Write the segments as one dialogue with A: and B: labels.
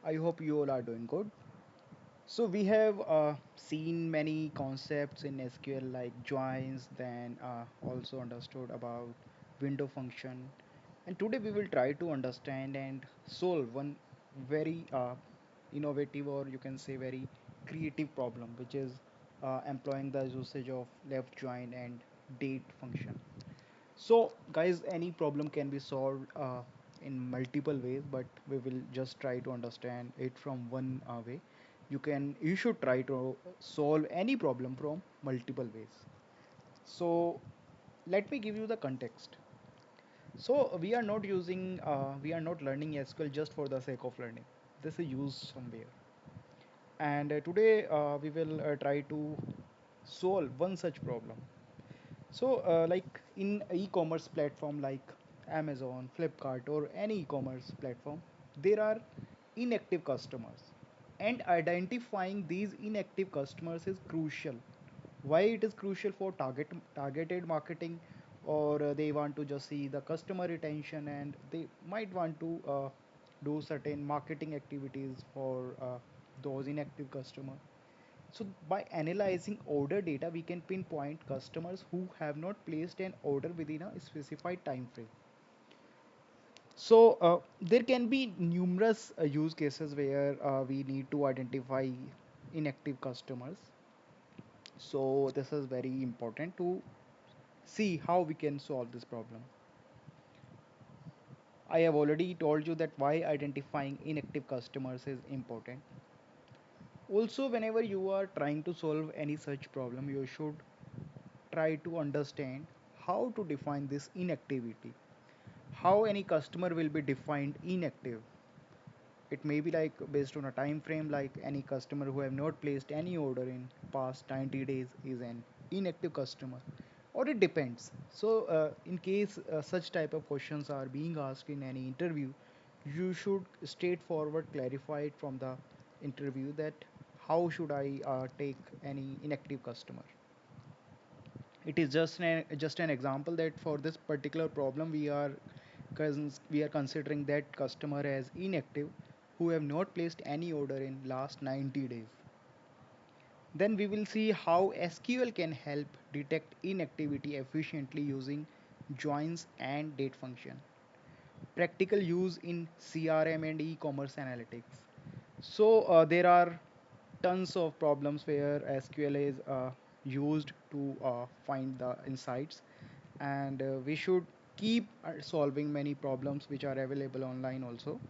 A: I hope you all are doing good. So we have seen many concepts in SQL like joins, then also understood about window function, and today we will try to understand and solve one very innovative, or you can say very creative problem, which is employing the usage of left join and date function. So, guys, any problem can be solved in multiple ways, but we will just try to understand it from one way. You should try to solve any problem from multiple ways. So, let me give you the context. So, we are not learning SQL just for the sake of learning. This is used somewhere. And today we will try to solve one such problem. So, like in e-commerce platform like Amazon, Flipkart, or any e-commerce platform, there are inactive customers, and identifying these inactive customers is crucial. Why it is crucial for targeted marketing, or they want to just see the customer retention, and they might want to do certain marketing activities for those inactive customers. So by analyzing order data, we can pinpoint customers who have not placed an order within a specified time frame. So there can be numerous use cases where we need to identify inactive customers. So this is very important to see how we can solve this problem. I have already told you that why identifying inactive customers is important. Also, whenever you are trying to solve any such problem, you should try to understand how to define this inactivity, how any customer will be defined inactive. It may be like based on a time frame, like any customer who have not placed any order in past 90 days is an inactive customer, or it depends. So in case such type of questions are being asked in any interview, you should straightforward clarify it from the interview that how should I take any inactive customer. It is just an example that for this particular problem we are considering that customer as inactive who have not placed any order in last 90 days. Then we will see how SQL can help detect inactivity efficiently using joins and date function. Practical use in CRM and e-commerce analytics. So there are tons of problems where SQL is used to find the insights, and we should keep solving many problems which are available online also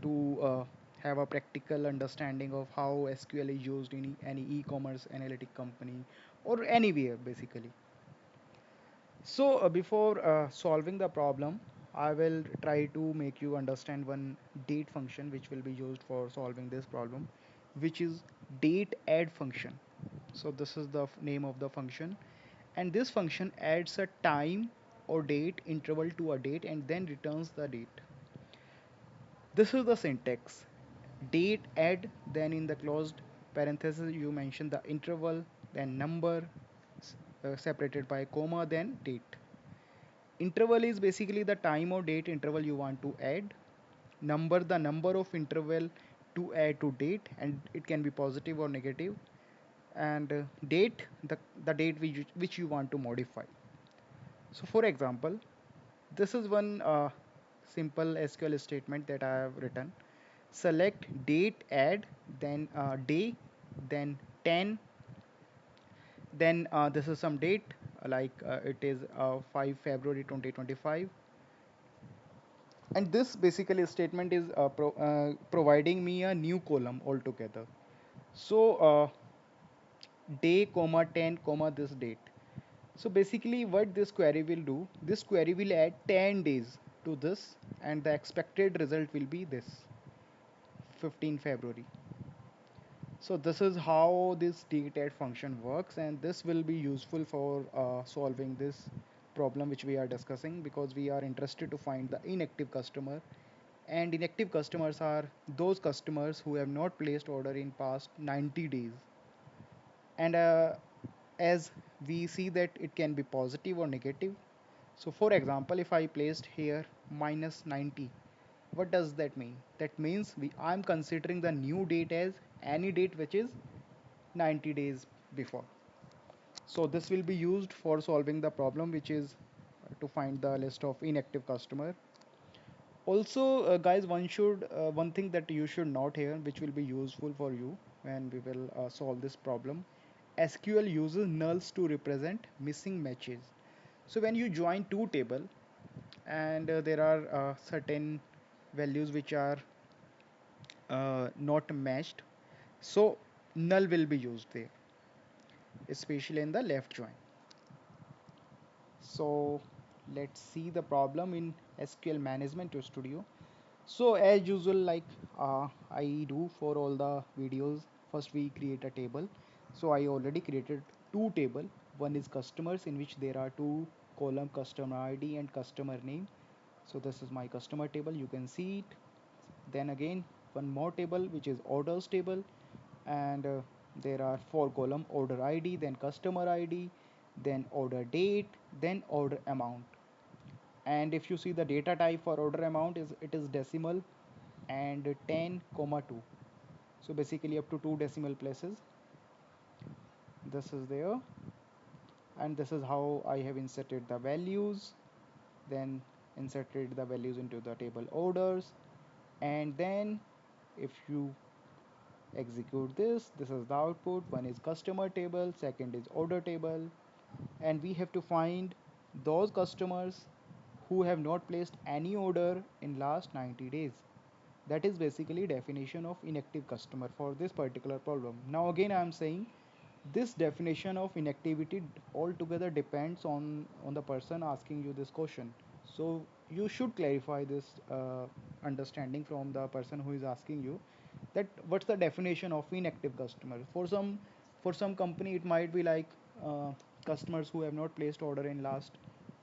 A: to have a practical understanding of how SQL is used in any e-commerce analytic company or anywhere basically. So before solving the problem, I will try to make you understand one date function which will be used for solving this problem, which is date add function. So this is the name of the function, and this function adds a time or date interval to a date and then returns the date. This is the syntax. Date add, then in the closed parenthesis you mention the interval, then number separated by comma, then date. Interval is basically the time or date interval you want to add. Number, the number of interval to add to date, and it can be positive or negative. And date, the date which you want to modify. So for example, this is one simple SQL statement that I have written. Select date add, then day, then 10, then this is some date like it is 5 February 2025, and this basically statement is providing me a new column altogether. So day comma 10 comma this date. So basically what this query will do, this query will add 10 days to this, and the expected result will be this 15 February. So this is how this date function works, and this will be useful for solving this problem which we are discussing, because we are interested to find the inactive customer, and inactive customers are those customers who have not placed order in past 90 days. And as we see that it can be positive or negative. So for example, if I placed here minus 90, What does that mean? That means I'm considering the new date as any date which is 90 days before. So this will be used for solving the problem, which is to find the list of inactive customer. Also, guys, one thing that you should note here, which will be useful for you when we will solve this problem. SQL uses nulls to represent missing matches. So when you join two table and there are certain values which are not matched, so null will be used there, especially in the left join. So let's see the problem in SQL Management Studio. So as usual, like I do for all the videos, first we create a table. So I already created two table. One is customers, in which there are two column, customer ID and customer name. So this is my customer table, you can see it. Then again one more table which is orders table, and there are four column: order ID, then customer ID, then order date, then order amount. And if you see the data type for order amount, is it is decimal and 10 comma 2, so basically up to two decimal places. This is there, and this is how I have inserted the values, then inserted the values into the table orders. And then if you execute this is the output. One is customer table, second is order table, and we have to find those customers who have not placed any order in last 90 days. That is basically definition of inactive customer for this particular problem. Now again I am saying this definition of inactivity altogether depends on the person asking you this question. So you should clarify this understanding from the person who is asking you, that what's the definition of inactive customer. For some company it might be like customers who have not placed order in last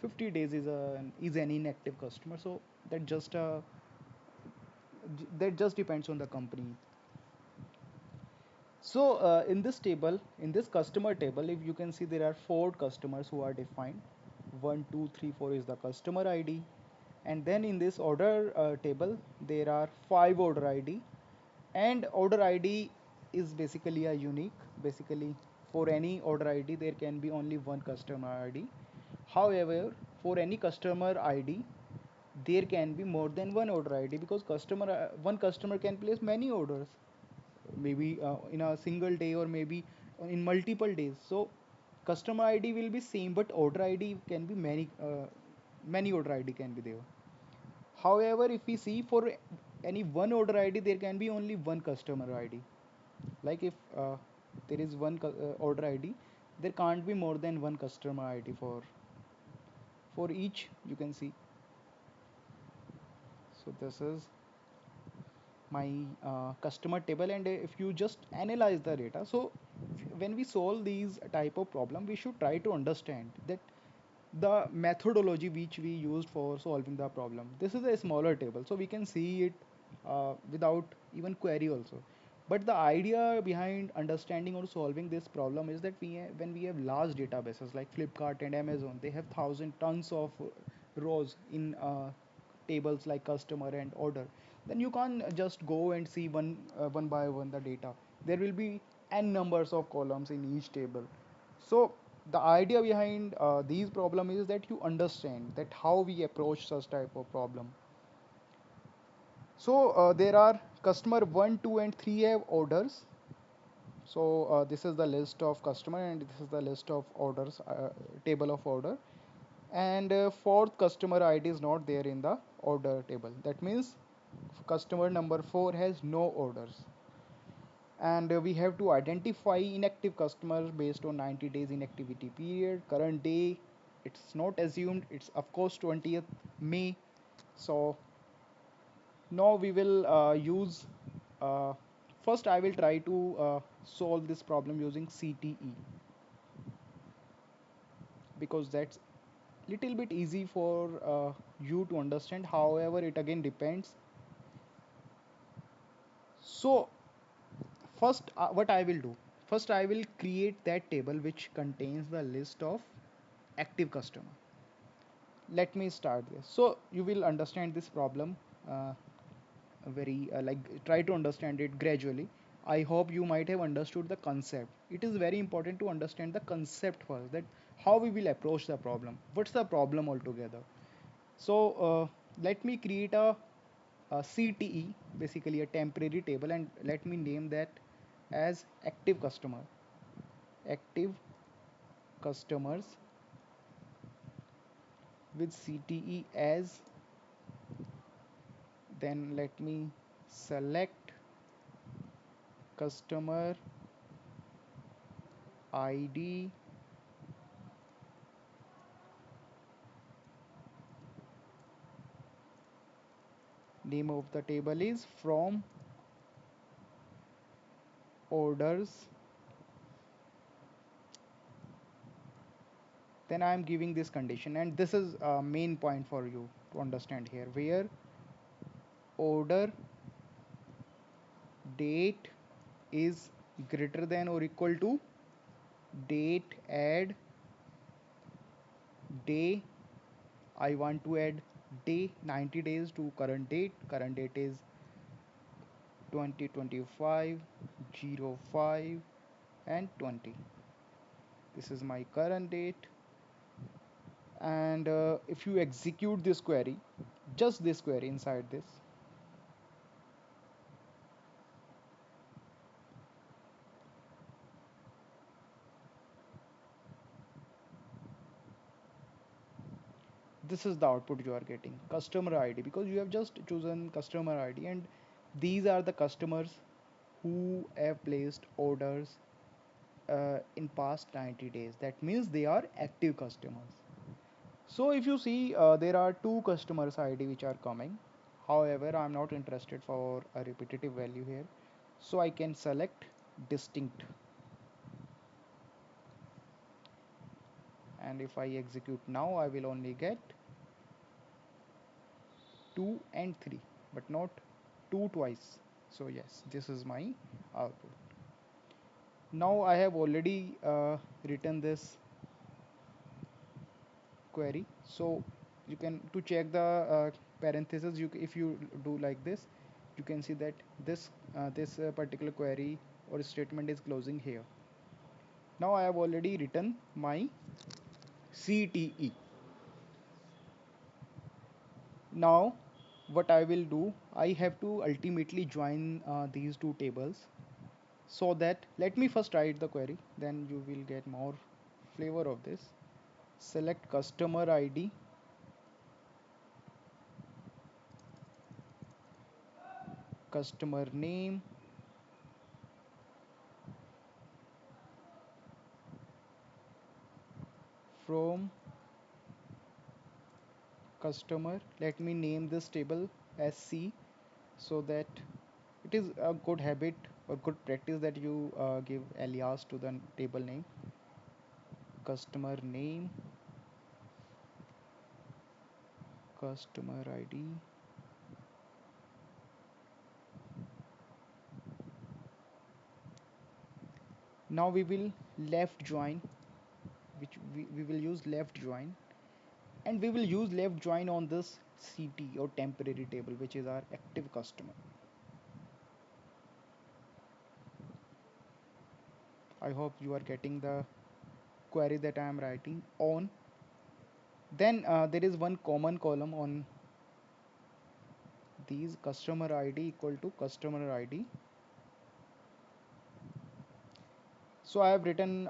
A: 50 days is an inactive customer. So that just depends on the company. So in this table, in this customer table, if you can see, there are four customers who are defined. 1, 2, 3, 4 is the customer ID. And then in this order table, there are five order ID. And order ID is basically a unique. Basically, for any order ID, there can be only one customer ID. However, for any customer ID, there can be more than one order ID, because one customer can place many orders, maybe in a single day or maybe in multiple days. So customer ID will be same, but order ID can be many order ID can be there. However, if we see for any one order ID, there can be only one customer ID. Like if there is one order ID, there can't be more than one customer ID for each, you can see. So this is my customer table. And if you just analyze the data, so when we solve these type of problem, we should try to understand that the methodology which we used for solving the problem. This is a smaller table, so we can see it without even query also. But the idea behind understanding or solving this problem is that when we have large databases like Flipkart and Amazon, they have thousand tons of rows in tables like customer and order. Then you can't just go and see one by one the data. There will be n numbers of columns in each table. So the idea behind these problem is that you understand that how we approach such type of problem. So there are customer 1, 2 and 3 have orders. So this is the list of customer and this is the list of orders, table of order. And fourth customer ID is not there in the order table. That means customer number 4 has no orders. And we have to identify inactive customers based on 90 days inactivity period. Current day, it's not assumed, it's of course 20th May. So now we will use first I will try to solve this problem using CTE, because that's little bit easy for you to understand. However, it again depends. So first what I will do, first I will create that table which contains the list of active customer. Let me start this so you will understand this problem very try to understand it gradually. I hope you might have understood the concept. It is very important to understand the concept first, that how we will approach the problem, what's the problem altogether. So let me create a CTE, basically a temporary table, and let me name that as active customer, active customers with CTE as. Then let me select customer ID, name of the table is from orders. Then I am giving this condition, and this is a main point for you to understand here, where order date is greater than or equal to date add day. I want to add day 90 days to current date. Current date is 2025 05 and 20. This is my current date. And if you execute this query, just this query inside this, this is the output you are getting, customer ID, because you have just chosen customer ID, and these are the customers who have placed orders in past 90 days. That means they are active customers. So if you see, there are two customers ID which are coming. However, I'm not interested for a repetitive value here, so I can select distinct. And if I execute now, I will only get 2 and 3, but not 2 twice. So yes, this is my output. Now I have already written this query, so you can, to check the parentheses, if you do like this, you can see that this particular query or statement is closing here. Now I have already written my CTE. Now what I will do, I have to ultimately join these two tables, so that, let me first write the query, then you will get more flavor of this. Select customer ID, customer name, from customer. Let me name this table as C, so that it is a good habit or good practice that you give alias to the table name. Customer name, customer ID. Now we will left join, which we will use left join, and we will use left join on this CT or temporary table, which is our active customer. I hope you are getting the query that I am writing on. Then there is one common column on these, customer ID equal to customer ID. So I have written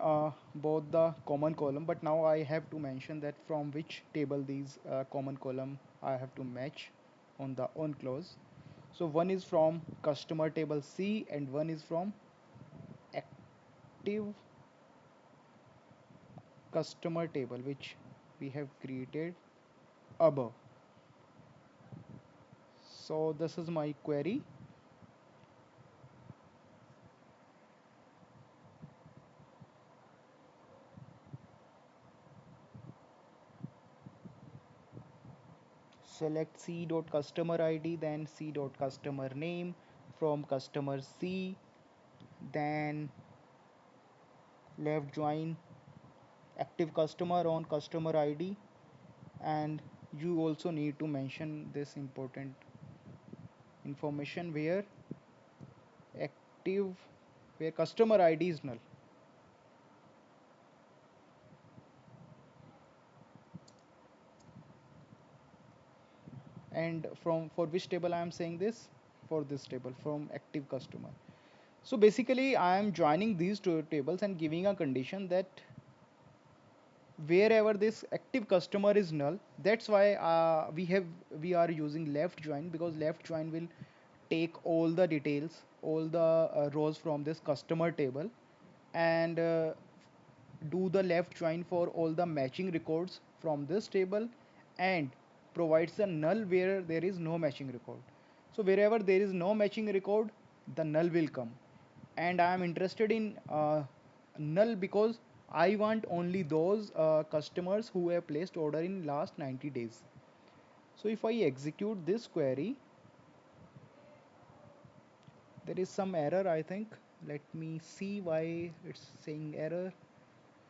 A: both the common column, but now I have to mention that from which table these common column I have to match on the on clause. So one is from customer table C and one is from active customer table, which we have created above. So this is my query. Select C dot customer ID, then C dot customer name from customer C, then left join active customer on customer ID, and you also need to mention this important information active where customer ID is null. And from for which table I am saying this? For this table, from active customer. So basically I am joining these two tables and giving a condition that wherever this active customer is null, that's why we are using left join, because left join will take all the details, all the rows from this customer table, and do the left join for all the matching records from this table, and provides a null where there is no matching record. So wherever there is no matching record, the null will come. And I am interested in null because I want only those customers who have placed order in last 90 days. So if I execute this query, there is some error, I think. Let me see why it's saying error.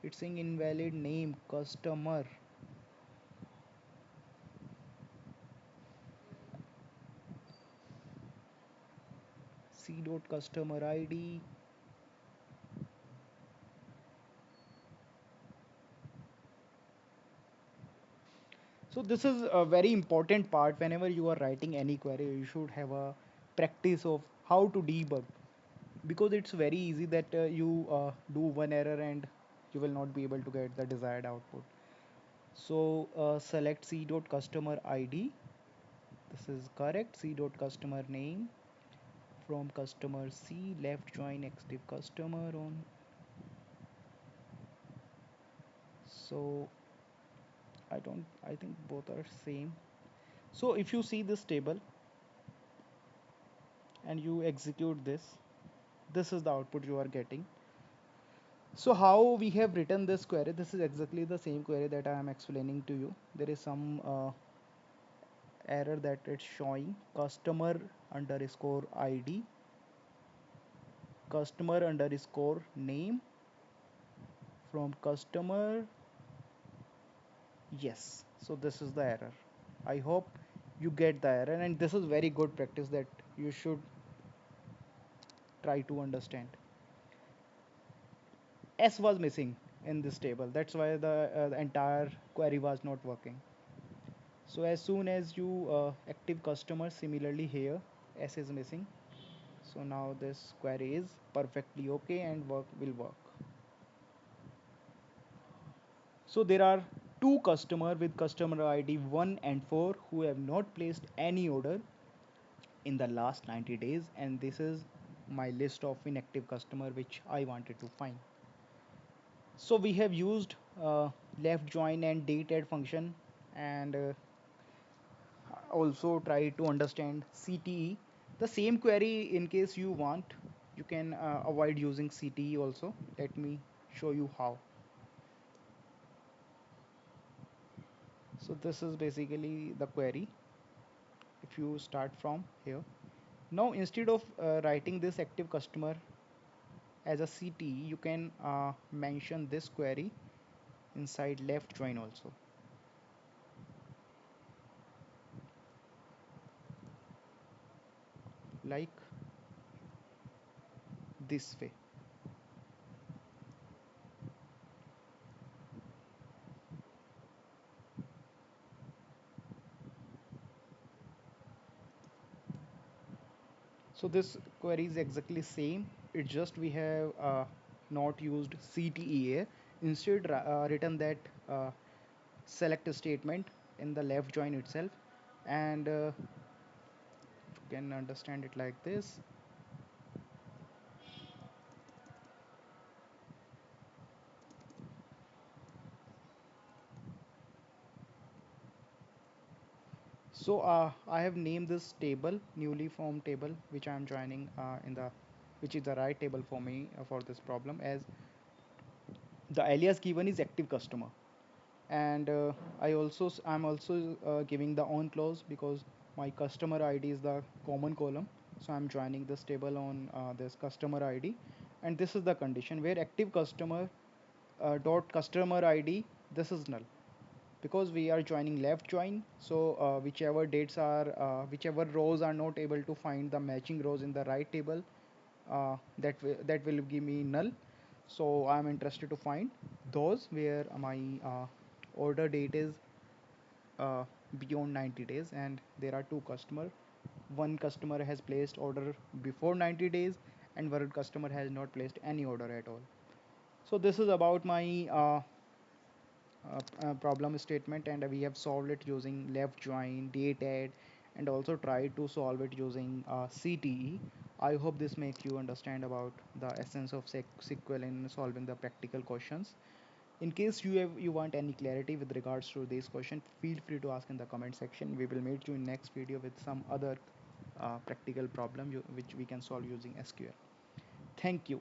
A: It's saying invalid name customer. C dot customer ID. So this is a very important part. Whenever you are writing any query, you should have a practice of how to debug, because it's very easy that you do one error and you will not be able to get the desired output. So select C dot customer ID. This is correct. C dot customer name from customer C, left join active customer on. So I think both are same. So if you see this table and you execute this is the output you are getting. So how we have written this query? This is exactly the same query that I am explaining to you. There is some error that it's showing customer underscore ID, customer underscore name from customer. Yes, so this is the error. I hope you get the error, and this is very good practice that you should try to understand. S was missing in this table, that's why the entire query was not working. So as soon as you active customer, similarly here S is missing. So now this query is perfectly okay and will work. So there are two customer with customer ID 1 and 4 who have not placed any order in the last 90 days, and this is my list of inactive customer which I wanted to find. So we have used left join and DATEADD function, and also try to understand CTE. The same query, in case you want, you can avoid using CTE also. Let me show you how. So this is basically the query. If you start from here, now instead of writing this active customer as a CTE, you can mention this query inside left join also, like this way. So this query is exactly same. It's just we have not used CTEA. Instead, written that select statement in the left join itself, and you can understand it like this. So I have named this table, newly formed table, which I am joining which is the right table for me for this problem, as the alias given is active customer. And I'm also giving the on clause because my customer ID is the common column. So I'm joining this table on this customer ID, and this is the condition where active customer dot customer ID, this is null. because we are joining left join, so whichever rows are not able to find the matching rows in the right table, that will give me null. So I'm interested to find those where my order date is beyond 90 days, and there are two customers. One customer has placed order before 90 days, and one customer has not placed any order at all. So this is about my problem statement, and we have solved it using left join, DATEADD, and also tried to solve it using CTE. I hope this makes you understand about the essence of SQL in solving the practical questions. In case you want any clarity with regards to this question, feel free to ask in the comment section. We will meet you in next video with some other practical problem which we can solve using SQL. Thank you.